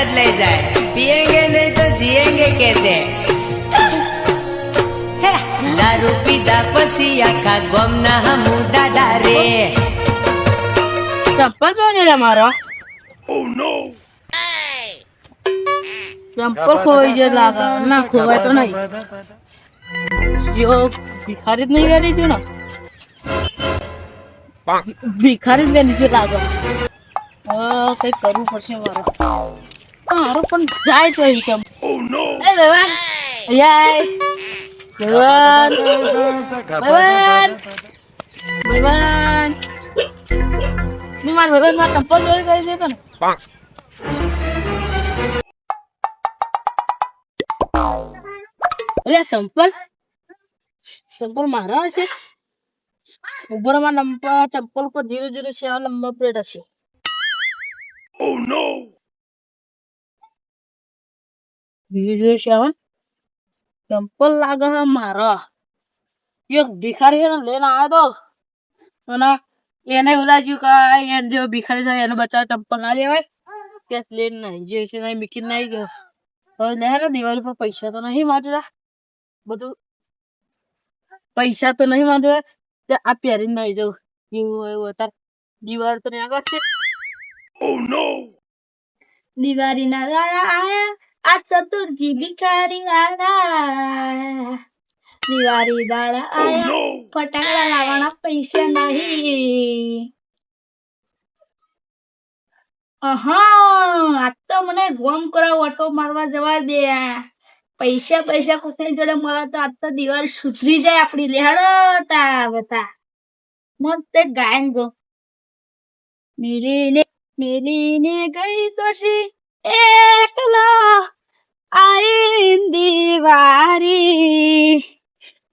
बदले जाए, पिएंगे नहीं तो जिएंगे कैसे? दारू पीधा पसी आखा गोमना हमू दादा रे। चप्पल जो मारो चप्पल खोई जे लागा ना खोवा तो नहीं यो भिखारी नहीं करी थी ना भिखारी के नीचे लागा कई करू पड़े मारो पण जाय चाहिए चम ए बेवान याय बेवान बेवान बेवान मी मार बेवान मार चप्पल चोरी कर देता ना अरे संपल संपल मारा ऐसे ऊपर में नंबर चप्पल को 007 नंबर प्लेट अच्छी ओह नो 007 चप्पल लागा मारा ये भिखारी है ना लेना आया तो है ना ये नहीं बोला जो का ये जो भिखारी था ये ना बच्चा चप्पल ना ले भाई क्या लेना नहीं जैसे नहीं मिकिन नहीं गया और ले ना दीवार पर पैसा तो नहीं मार रहा બધું પૈસા તો નહીં માંડે આ પહેરીને નહીં જવું એવું એવું તાર દિવાળ તો આગળ છે ઓ નો દિવાળીના દાડા આયા આ ચતુર્જી ભિખારી વાળા દિવાળી દાડા આયા ફટાકડા લાવવાના પૈસા નહીં હા આ તો મને ગોમ કરાવ ઓટો મારવા જવા દે पैसा पैसा कुछ जोड़े मला तो आता दिवार सुधरी जाए अपनी लेहड़ता बता मत गायन गो मेरी ने गई तोशी एकला आई दीवारी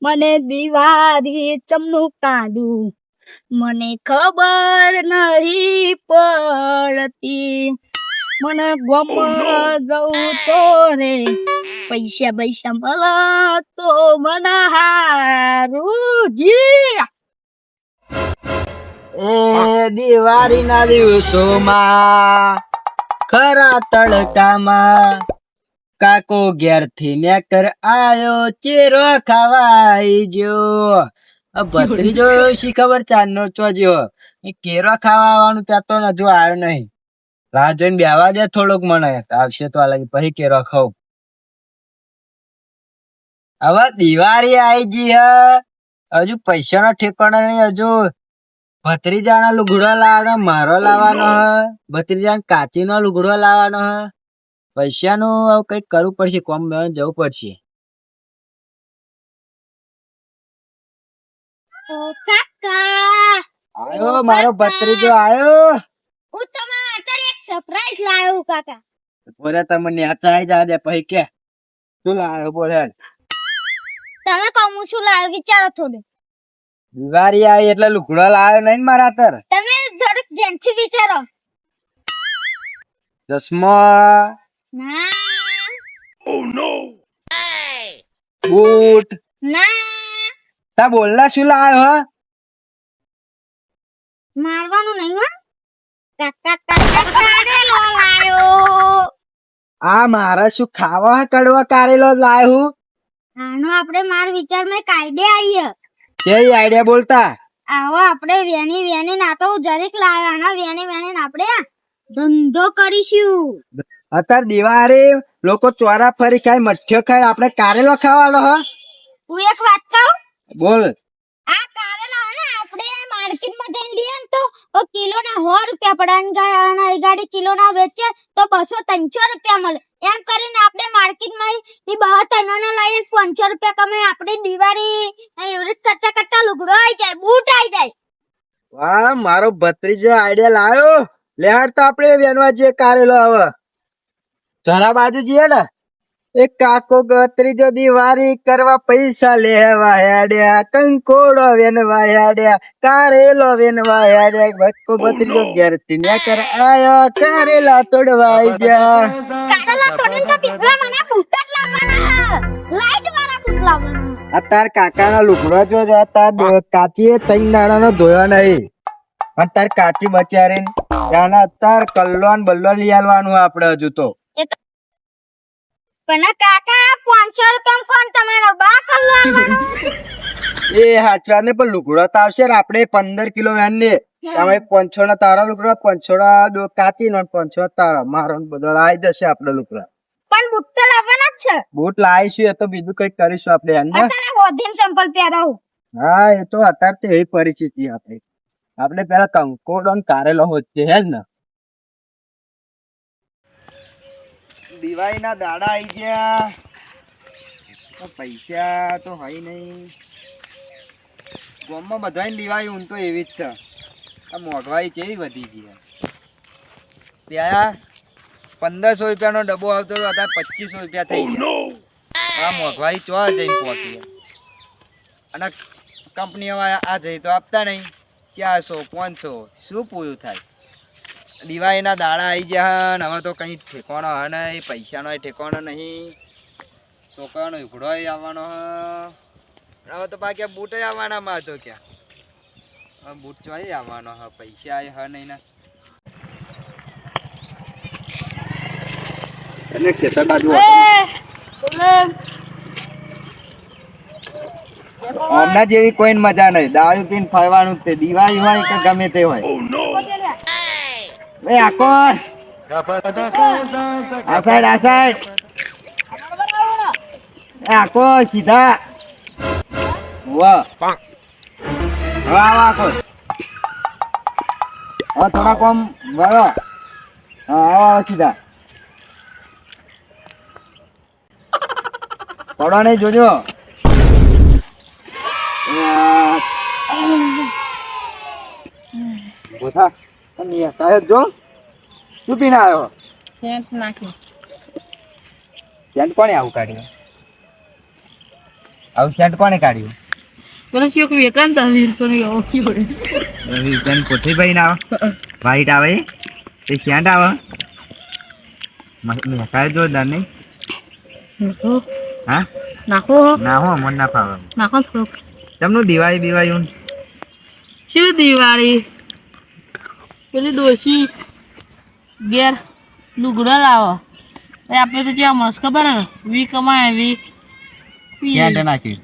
मने दीवारी चमनु काढू मने खबर नहीं पड़ती मने गम जाऊ तो रे पैसा पैसा मला तो मना हारूजी ए दिवाળી ના દિવસોમાં ખરા તડકામાં કાકો ઘેરથી નેકર આયો ચેરો ખાવાઈ ગયો ભત્રીજો શી ખબર ચાંદનો ચોજ્યો કેરો ખાવાનું ત્યાં તો હજુ આવ્યો નહીં રાહ જોઈને બેહવા દે થોડોક મને આવશે તો આ પછી કેરો ખાવ હવે દિવાળી આવી ગઈ હે હજુ પૈસા નો ઠેકાણો નહીં હજુ ભત્રીજાનો લુગડો લાવવાનો મારો લાવવાનો હે ભત્રીજાને કાચી નો લુગડો લાવવાનો હે પૈસા નું હવે કઈક કરવું પડશે કોમ જવું પડશે કાકા આયો મારો ભત્રીજો આયો હું તમારા અત્યારે એક સરપ્રાઈઝ લાવ્યો કાકા બોલે તમને આચાઈ જા દે પછી કે શું લાવ્યો બોલે તમે કહું શું લાવ્યો વિચારો થોડું દિવાળી આવી એટલે લુગડો લાવ્યો નહીં મારા તર તમે જरूर ધ્યાનથી વિચારો ચશ્મા ના ઓ નો બૂટ ના તા બોલના શું લાવ્યો હ મારવાનું નહીં હો કાકા કાકા કારેલો લાવ્યો આ મારા શું ખાવા કડવા કારેલો લાવ્યો આનો આપણે માર વિચારમાં કાયદે આવીએ જે આઈડિયા બોલતા આવો આપણે વેની વેની ના તો જરીક લાવવાના વેની વેની આપણે ધંધો કરીશું અત્યારે દિવાળી લોકો ચોરા ફરી ખાય મઠ્ઠિયો ખાય આપણે કારેલો ખાવાનો હ હું એક વાત કહું બોલ આ કારેલા ને આપણે માર્કેટમાં જઈને લઈએ ને તો કિલો ના 100 રૂપિયા પડે અને એ ગાડી કિલો ના વેચે તો 200-300 રૂપિયા મળે એમ કરીને આપણે માર્કેટમાં એ 2-3 ને લઈએ 500 રૂપિયા કમાઈ આપણે દિવાળી એવરેજ કરતા કરતા લુગડો આવી જાય બૂટ આવી જાય વાહ મારો ભત્રીજો આઈડિયા લાવ્યો લેહાડ તો આપણે વેનવા જે કારેલો હવે જરા બાજુ જઈએ ને એક કાકો ભત્રીજો દિવાળી કરવા પૈસા લેવા હેડ્યા કંકોડો વેનવા હેડ્યા કારેલો વેનવા હેડ્યા ભક્કો ભત્રીજો ઘેરથી નેકર આયો કારેલા તોડવા આવી ગયા કારેલા તોડીને તો પીપળા મને ફૂટત લાવવાના લાઈટ વાળા ફૂટ લાવવાના અત્યાર કાકાના લુગડો જો હતા કાચી 3 દાડાનો ધોયો નહીં અત્યારે કાચી બચારે અત્યારે કલ્લો ને બલ્લો લઈ આલવાનું આપડે હજુ તો એક પણ આ કાકા 500 રૂપિયા કોણ તમારો બા કલ્લો આવવાનો એ હાચવા ને પણ લુગડો તો આવશે ને આપણે 15 કિલો વેન ને તમે 500 ના તારા લુગડા 500 ના કાચી નો 500 તારા મારો ને બધો આવી જશે આપણે લુગડા પણ બૂટ તો લાવવાના જ છે બૂટ લાવીશું એ તો બીજું કઈ કરીશું આપણે એને અત્યારે હોધીન ચંપલ પહેરાવું હા એ તો અત્યારે તો એવી પરિસ્થિતિ આપણે પેલા કંકોડો ને કારેલો હોત હે ને દિવાળી ના દાડા આવી ગયા પૈસા તો હોય નહીં ગામમાં બધાની દિવાળી ઊન તો એવી જ છે આ મોંઘવારી કેવી વધી ગઈ ત્યાં 1500 રૂપિયાનો ડબ્બો આવતો હતો અત્યારે 2500 રૂપિયા થઈ ગયા આ મોંઘવારી ચો જઈને પહોંચી અને કંપનીઓ આ જઈ તો આપતા નહીં 400 500 શું પૂરું થાય દિવાળીના દાડા આવી ગયા ને હવે તો કંઈ ઠેકાણો હે નહીં પૈસાનો ઠેકાણો નહીં છોકરાનો ઉઘડો આવવાનો હવે તો બાકી બૂટ આવવાના માં તો ક્યાં હવે બૂટ ચોઈ આવવાનો હ પૈસા હ નહીં ને એને ખેતર બાજુ હમણાં જેવી કોઈ મજા નહીં દારૂ પીને ફરવાનું જ તે દિવાળી હોય કે ગમે તે હોય એ આકોર આ સાઈડ એ આકોર સીધા વાહ વાહ આકોર હવે થોડા કોમ બરો હા સીધા પડો નહીં જોજો બોથા સાહેબ જો શું પીને આવ્યો સેન્ટ નાખી સેન્ટ કોણે આવું કાઢ્યું આવું સેન્ટ કોણે કાઢ્યું પેલો શું કે વેકાંત વીરપુરી ઓકી પડે સેન્ટ કોઠી ભાઈ ના આવે વ્હાઈટ આવે તે સેન્ટ આવે સાહેબ જોરદાર નહીં હા નાખો ના હો મન ના ફાવે નાખો થોડુંક તમનું દિવાળી દિવાળી શું દિવાળી પેલી ડોશી ઘેર લુગડા લાવો એ આપણે તો જ્યાં મસ્ત ખબર હે ને વી કમાય વી સેન્ટ નાખી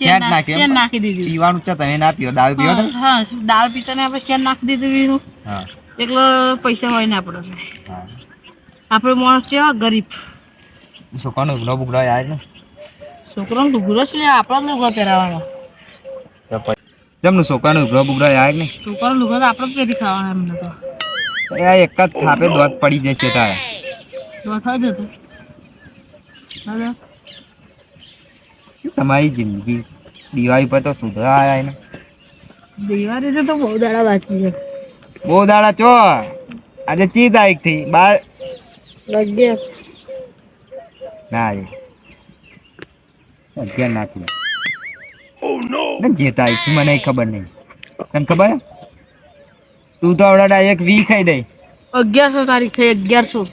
સેન્ટ નાખી શેર નાખી દીધી પીવાનું છે તમે ના પીવો દારૂ પીવો હા દાળ પીતા ને આપણે શેર નાખી દીધું વીનું હા એટલો પૈસા હોય ને આપણે હા આપણે માણસ કેવા ગરીબ છોકરાનો ઉગડો બુગડો આવે ને છોકરાનો લુગડો છે આપણા લુગડો પહેરાવાનો જમનું છોકરાનો ઉગડો બુગડો આવે ને છોકરાનો લુગડો તો આપણે પહેરી ખાવાના એમને તો એક જ થાપે દોત પડી જશે તારે થઈ જતું હા તમારી જિંદગી દિવાળી પર તો સુધરા આવ્યા ને દિવાળી તો બહુ દાડા બાકી છે બહુ દાડા ચો આજે ચી તારીખ થઈ 11 ના આજે 11 નાખી જે તારીખ મને ખબર નહીં તને ખબર તું તો આવડા ડાયરેક્ટ 20 ખાઈ દઈ 1100 તારીખ થઈ 1100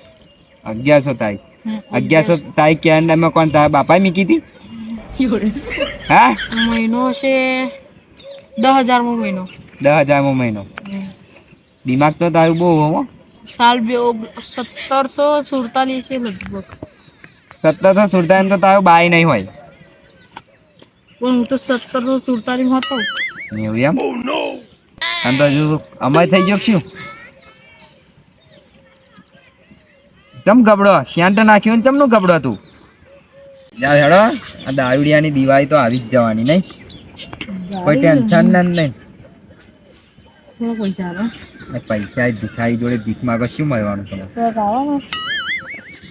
તારીખ 1100 તારીખ કેલેન્ડરમાં કોણ તારા બાપાએ મૂકી હતી હા મહિનો છે 10,000 મહિનો 10,000 મહિનો દિમાગ તો તારું બહુ હો સાલ 1747 છે લગભગ 1747 તો તારું બાય નહીં હોય પણ હું તો 1747 હતો એવું એમ આમ તો હજુ અમારે થઈ ગયો શું ચમ ગબડો શ્યાંત નાખ્યું ને ચમનું ગબડો તું જા હેડો આ દારૂડિયાની દિવાળી તો આવી જ જવાની નહીં કોઈ ટેન્શન નહીં પૈસા પૈસા ભિખારી જોડે ભીખ માગો શું મળવાનું તમે આવે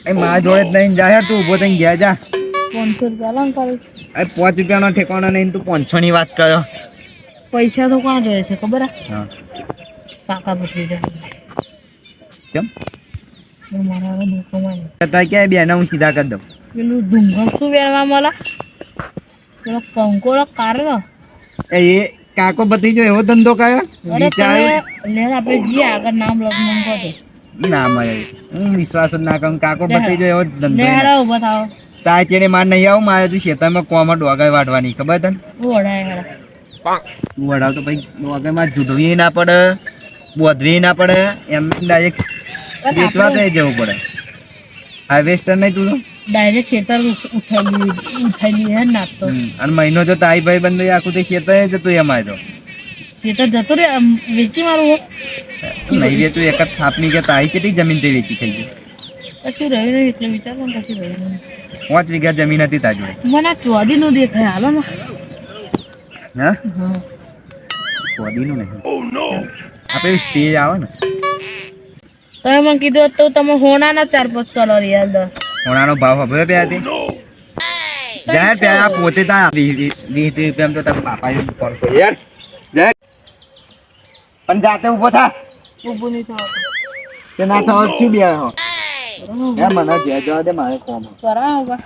એ મારા જોડે જ નહીં જા યાર તું ઉભો થઈને ગયા જા 500 રૂપિયા લાવ તારે અરે 5 રૂપિયાનો ઠેકાણો નહીં તું 500 ની વાત કર્યો પૈસા તો કોણ રહે છે ખબર હે હા કાકા પૂછી છે કેમ મારા હવે દુઃખો માં તારે ક્યાંય બેન હું સીધા કરી દઉં પેલું ધુંગર શું વેરવા મળે પેલો કંકોડો કાઢો એ કાકો ભત્રીજો એવો ધંધો કર્યો અરે આપણે જઈએ આગળ નામ લગ્ન કહો ના મળે હું વિશ્વાસ જ ના કરું કાકો ભત્રીજો એવો ધંધો લેહાડો ઉભા થાવ તારે ચેડે માર નહીં આવું મારે તું ખેતરમાં કોમાં ડોગાઈ વાટવાની ખબર તને ઓઢાય હેડા તું વડાવ તો ભાઈ ડોગાઈમાં જુડવી ના પડે બોધવી ના પડે એમ ડાયરેક્ટ વેચવા તો જવું પડે હાર્વેસ્ટર નહીં તું ડાયરેક્ટ ખેતર ઉઠાઈ હે નાખતો અને મહિનો જો તાઈ ભાઈ બંધ આખું તે ખેતર જતું એમાં તો ખેતર જતો રે આમ વેચી મારું હો. નહીં રે તું એક જ થાપની કે તાઈ કેટલી જમીન તે વેચી થઈ ગઈ કશું રહ્યું નહીં એટલે વિચાર પણ કશું રહ્યું નહીં 5 વીઘા જમીન હતી તારી જોડે. મને આ ચોદી નું દેખાય હાલો ને હા હા કોદીનું નહીં આપણે સ્ટેજ આવે ને તમે મને કીધું હોત તો તમે હોનાના 4-5 કલર યાર દસ સોનાનો ભાવ હવે બે હતી જાય ત્યાં પોતે તા 20 રૂપિયા તો તારા બાપાએ ફોન કર્યો યાર જાય પણ જાતે ઊભો થા ઊભું નહીં થવાતું કે ના થવા શું બે હો એ મને જે જવા દે મારે કોમ કરાવો બા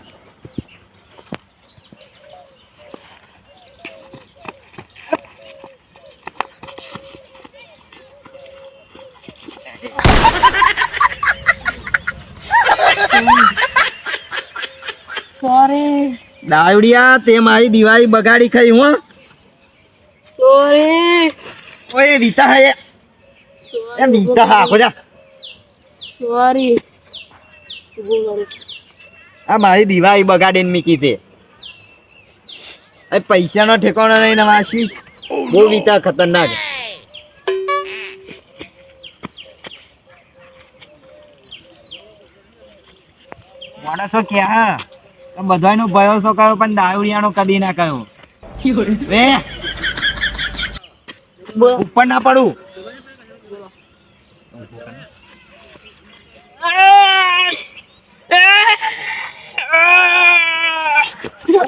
સોરી દાવડિયા તે મારી દિવાળી બગાડી ખાઈ હું સોરી ઓય રીતા હે એ રીતા હા ખોજા સોરી આ મારી દિવાળી બગાડીને મીકી છે એ પૈસાનો ઠેકાણો નહીં ને વાસી બહુ રીતા ખતરનાક માણસો ક્યાં બધાનો ભરોસો કર્યો પણ દારૂડિયાનો કદી ના કર્યો વે ઉપર ના પડું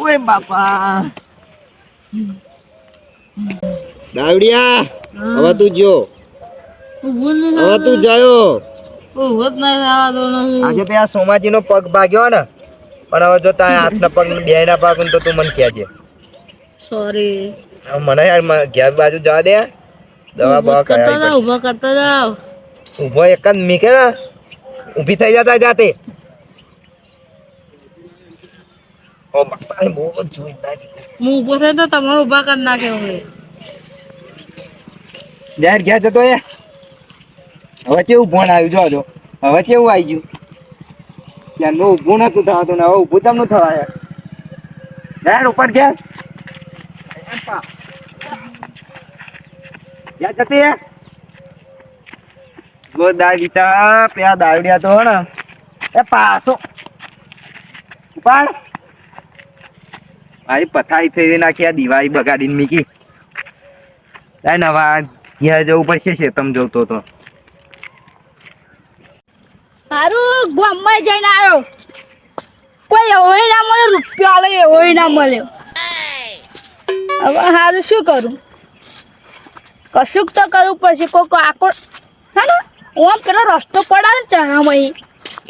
ઓય બાપા દારૂડિયા હવે તું જો હવે તું જાયો ઉભત ના થવા દો નહીં આજે તે આ સોમાજીનો પગ ભાગ્યો ને પણ હવે જો તારે હાથના પગ બે ના ભાગ તો તું મને કહેજે સોરી મને યાર ઘેર બાજુ જવા દે દવા બવા કરતા જાઓ ઉભા કરતા જાઓ ઉભો એક જ મીકે ને ઊભી થઈ જતા જાતે ઓ બાપા બહુ જોઈ હું ઉભો થાય તો તમારે ઉભા કરી નાખે હવે યાર ઘેર જતો એ હવે કેવું ફોન આવ્યું જો હવે કેવું આવી ગયું ત્યાંનું ઊભું નતું થવાતું ને હવે ઊભું તમને થવાય યાર ઉપર ઘેર ક્યાં જતી ગો દાવીતા પેલા દાવડિયા તો ને એ પાછો ઉપાડ મારી પથારી ફેરવી નાખી આ દિવાળી બગાડીને મીકી નવા ઘેર જવું પડશે છે તમે જોતો તો સારું ગામમાં જઈને આવ્યો કોઈ એવોય ના મળે રૂપિયા આલે એવોય ના મળ્યો હવે હારું શું કરું કશુંક તો કરવું પડશે કોઈક આકો હે ને ઓમ પેલો રસ્તો પડાવે ને ચારામાં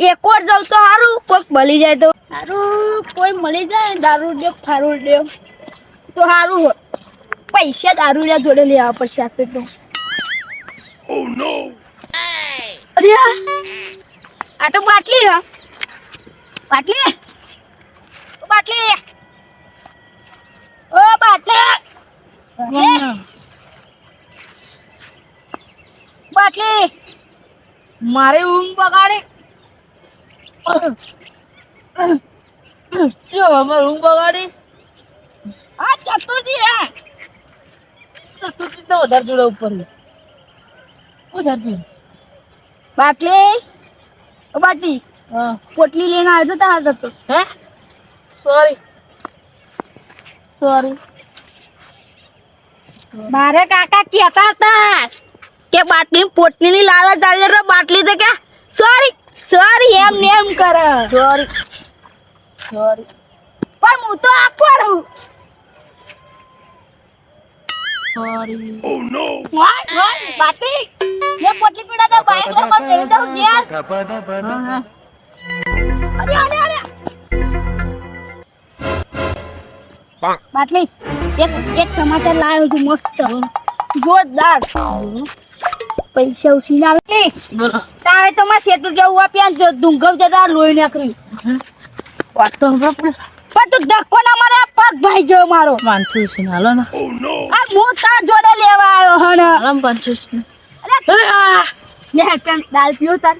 એક વાર જાઉં તો સારું કોઈક મળી જાય તો સારું કોઈ મળી જાય દારૂ દે ફારૂ દે તો સારું હોય પૈસા દારૂ જોડે લેવા પડશે આપણે તો અરે આ તો બાટલી હે બાટલી બાટલી ઓ બાટલી બાટલી મારે ઊંઘ બગાડી જો અમારે ઊંઘ બગાડી આ ચતુર્થી હે ચતુર્થી તો વધારે જોડે ઉપર વધારે બાટલી ઓ બાટલી હા પોટલી લઈને આવ્યો તો હાથ હતો હે સોરી સોરી મારે કાકા કહેતા હતા કે બાટલી પોટલીની લાલચ ચાલે રે બાટલી તો કે સોરી સોરી એમ ને એમ કરે સોરી સોરી પણ હું તો આખો રહું સોરી વાય બાટલી ये पोटली पीड़ा तो बाइक लो मत ले जाओ यार अरे अरे अरे बाटली एक समाचार लायो છું મસ્ત જોરદાર પૈસા ઉછીના લે બોલો તારે તો માં સેટુ જવું આપ્યા ડુંગર જતા લોહી નાખરી વાત તો હમણાં પણ તું ધક્કો ના મારે પગ ભાઈ જો મારો પાંચસો છે હાલો ને આ હું તાર જોડે લેવા આવ્યો હને હાલો 500 છે અરે લે હેડ દાલ પીઓ તાર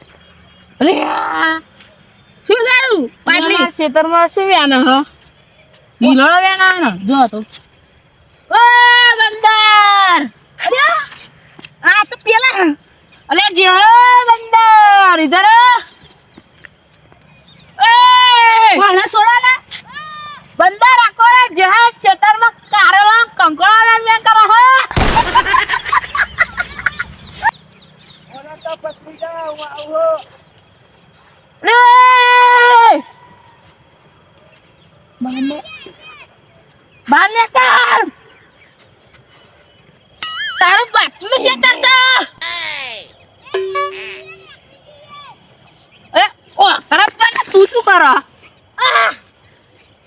અરે શું થયું પાટલી પેલા ખેતરમાં શું વેણ હ ગીલોળો વેણ આવે ને જો તો ઓ બંદર અરે આ તો પેલા અલે જે બંદર ઇધર એ વાળા છોડા ને બંદર આખો રે જહાજ ખેતરમાં કારેલા કંકોડા વેણ કરે હે ઓલા તો પતરી જા આવો રે બાને કર તારું બાપનું ખેતર છે એ ઓ ખરાબ પણ તું શું કરો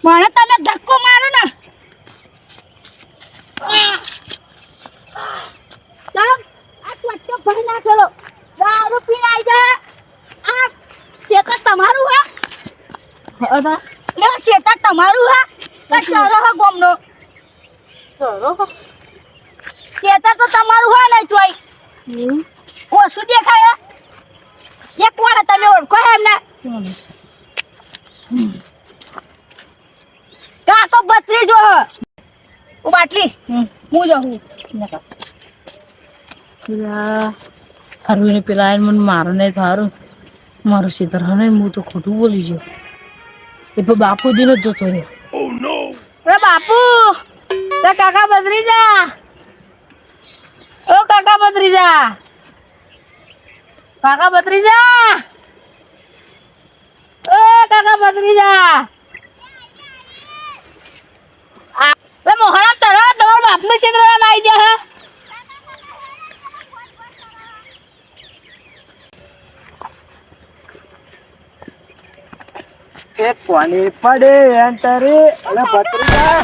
મને તમે ધક્કો મારો ને ચાલો આ ટોટો ભરી નાખેલો દારૂ પીને આવી જા આ ખેતર તમારું હે અદા લે ખેતર તમારું હે કે ચારો હે ગોમનો ચલો ખેતર તો તમારું હોય ને જોઈ ઓછું દેખાય એક વાર તમે ઓળખો એમને કાકો બત્રી જો ઓ બાટલી હું જઉં પેલા હારું એને પેલા આઈને મને મારે નહીં થારું મારું સીધર હને હું તો ખોટું બોલી ગયો એ તો બાપુ દિન જ જતો રહ્યો અરે બાપુ તો કાકા બદરી જા ઓ કાકા બદરી જા કાકા બદરી જા ઓ કાકા બદરી જા લે મોહણા તરા તમાર બાપને સીધરમાં આવી જા હે એક પાણી પડે એન્ટરી અને ભત્રીજા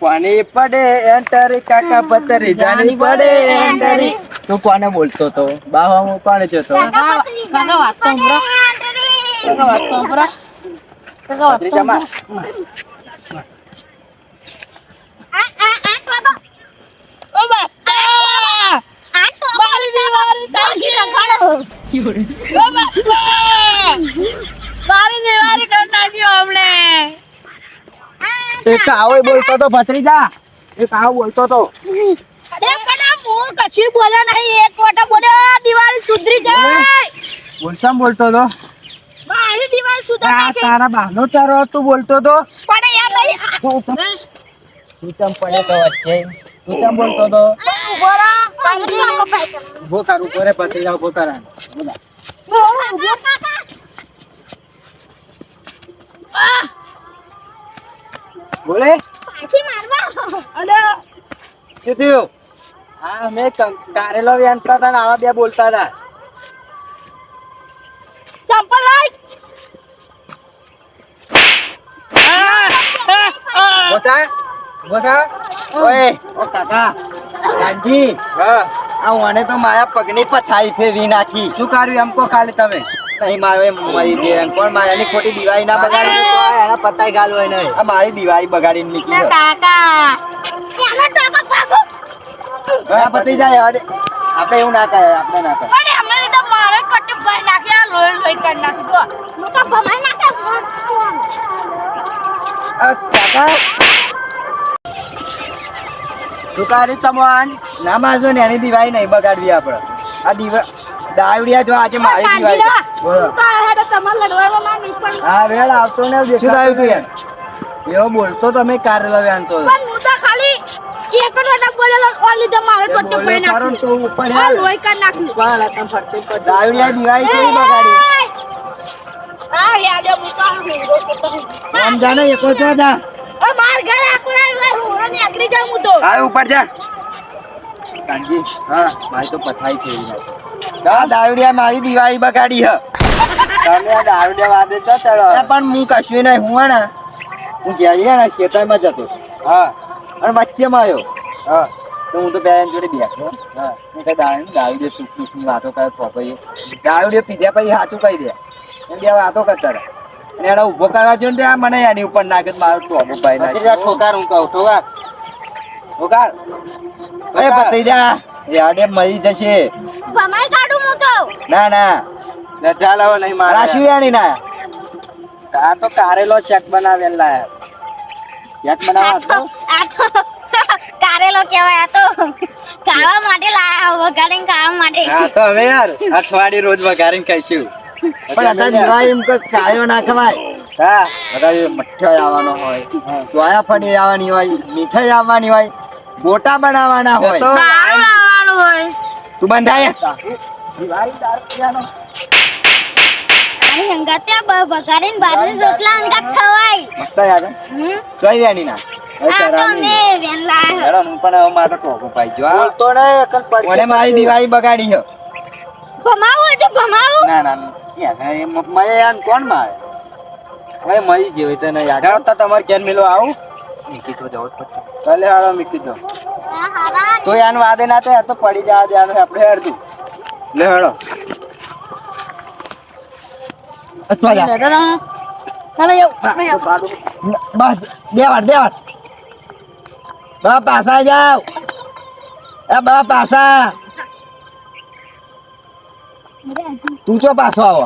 પાણી પડે એન્ટરી કાકા ભત્રીજાની પડે એન્ટરી તું કોને બોલતો તો બાવા હું કોને જોતો કાકા વાત તો હમરો કાકા વાત તો હમરો કાકા વાત તો ભત્રીજામાં ઓ બાપા મારી દીવારી તાકી નખાડો ઓ બાપા મારી દીવારી કર નાખ્યો હમણે એક આવો બોલતો તો ભત્રીજા એક આવો બોલતો તો અરે કડા હું કશું બોલ્યો નહીં એક વટા બોલ્યો દિવાળી સુધરી જાય બોલતો તો મારી દિવાળી સુધરી આ નાખી તારા બાનો તારો તું બોલતો તો પણ યાર નહીં તું ચમ પડે તો વચ્ચે તું ચમ બોલતો તો ઉભો રહો કાંજી આકો ભાઈ ઉભો કર ઉભો રે ભત્રીજા ઉભો કર બોલે પાછી મારવા અરે શું થયું હા મેં કારેલો વેચતા હતા ને આવા બે બોલતા હતા ચંપલ લાઈ બોતા બોતા ઓય ઓ કાકા કાંજી હા આ ઓને તો માયા પગની પથાઈ ફેરવી નાખી શું કર્યું એમ કો ખાલી તમે નહીં મારે મરી ગયે કોણ માયાની ખોટી દિવાળી ના બગાડી તો એના પતાઈ ગાલ હોય નહીં આ મારી દિવાળી બગાડીને નીકળી કાકા એનો ટોકો પાકો હા પતી જાય આપણે એવું ના કરે આપણે ના કરે પણ એમને તો મારે કટી ભાઈ નાખ્યા લોહી લોહી કરી નાખી તો હું તો ભમાઈ નાખ્યા કાકા દુકાની તમોન ના માજો ને એની દિવાળી નહીં બગાડવી આપણે આ દાવડિયા જો આજે મારી દિવાળી બોલો તમારે લડવામાં ના નહીં પણ હા વેળ આવતો ને શું થયું તું યાર એવો બોલતો તમે કારેલા વેણતો પણ હું તો ખાલી એક જ વટા બોલેલો ઓલી તો મારે કટી ભાઈ નાખ્યું તો ઉપર આ લોહી કરી નાખ્યું પણ આ તમ ફરતી પર દાવડિયા દિવાળી કેવી બગાડી આ યાદે મુકા આમ જાને એકો છો જા ઓ માર ઘરે આકુરા હું ને આગળી જાઉં હું તો આ ઉપર જા કાંજી હા મારી તો પથાઈ ફેરી નાખી દાવડિયા મારી દિવાળી બગાડી હ તમે આ દાવડિયા વાદે તો ચડો પણ હું કશું નહીં હું ને હું ગયા ને ખેતરમાં જતો હા અને વચ્ચેમાં આવ્યો હા તો હું તો બેન જોડે બેઠો હા મેં કઈ દાવડીએ સુખ સુખની વાતો કરે ફોપાઈએ દાવડીએ પીધા પછી સાચું કહી દે એ બે વાતો કરતા હતા અને એને ઊભો કરવા જો ને મને એની ઉપર નાખે મારું ટોબો ભાઈ નાખે ઠોકાર હું કહું ઠોકાર ઠોકાર એ પતી જા યાડે મરી જશે ભમાઈ કાઢું હું તો ના ના લે ચાલ હવે નહીં મારે રાશી વેણી ના આ તો કારેલો શેક બનાવેલા શેક બનાવવા આ તો કારેલો કહેવાય. આ તો ખાવા માટે લાયા, વઘારીને ખાવા માટે. હા તો હવે યાર અઠવાડિયે રોજ વઘારીને ખાઈશું. પણ અત્યારે દિવાળી એમ કઈ કાયો ના ખવાય. હા બધા મઠિયાઈ આવવાનો હોય, ચોયાફળી આવવાની હોય, મીઠાઈ આવવાની હોય, ગોટા બનાવવાના એ તો હોય. દારૂ લાવવાનું હોય. તું બંધાય આની હંગાતે આ વઘારીને બાજરી રોટલા હંગાત ખવાય. મસ્ત યાર હમ? જોઈ વેણી ના આ તો અમે વેન લાયા. હેડો હું પણ હવે મારે ટોપો પાઈ ગયો હા. બોલતો ને મને મારી દિવાળી બગાડી છે. ભમાવું હજુ ભમાવું. ના ના મેં યાર કોણ મારે હવે મળી ગયો તને યાદ હેડો તો તમારે કેન મિલો આવું મીકી તો જવું જ પડશે. ચાલે હાલો મીકી દો આ હારા તો યાર વાદે ના થાય તો પડી જવા દેવાનું આપણે હેડતું લે હેડો અથવા જા. ચાલો એવું બસ બે વાર બા પાછા જાવ. એ બા પાછા તું ચો પાછો આવો.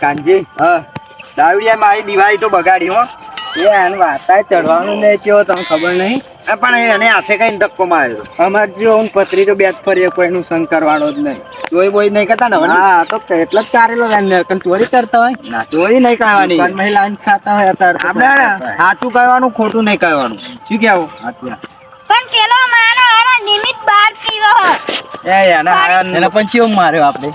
કાનજી હા દાવડિયા મારી દિવાળી તો બગાડી હો એ આને વાતા ચડવાનું નહીં કેવો તમને ખબર નહીં પણ એને હાથે કઈ ધક્કો માર્યો અમારે જો હું પતરી તો બે જ ફરીએ કોઈનું સંગ કરવાનો જ નહીં ચોરી બોઈ નહીં કરતા ને હા તો એટલે જ કારેલો ચોરી કરતા હોય ના ચોરી નહીં કરવાની મહિલા ખાતા હોય આપણે સાચું કરવાનું ખોટું નહીં કરવાનું શું કેવું પણ પેલો મારો હારા નિમિત બાર પીવો હો. એને પણ ચેવું માર્યો આપણે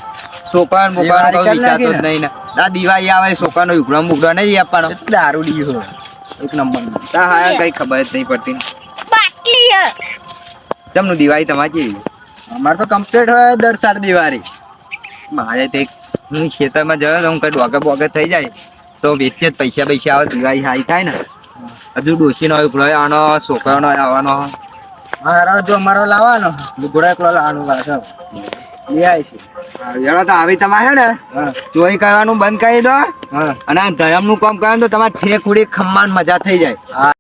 છોકરાને બોકરાને કોઈ વિચારતો જ નહીં ને આ દિવાળી આવે છોકરાનો ઉઘડો મુઘડો નહીં આપવાનો દારૂ ડીયો એક નંબર હા કઈ ખબર જ નહીં પડતી બાટલી હે. જમનું દિવાળી તમારી કેવી અમારે તો કમ્પ્લીટ હોય દર સાર દિવાળી મારે તે હું ખેતરમાં જયો તો હું કઈ ડોગે બોગે થઈ જાય તો વેચે જ પૈસા આવે દિવાળી હાઈ થાય ને હજુ ડોસીનો ઉઘડો આનો છોકરાનો આવવાનો મારો જો અમારો લાવવાનો ઘોડા એકલો લાવવાનું પાછો લઈ આવીશું એનો તો આવી તમારે ને ચોરી કરવાનું બંધ કરી દો અને ધરમ નું કામ કરવાનું તો તમારે ઠેક ઉડી ખમ્માન મજા થઈ જાય હા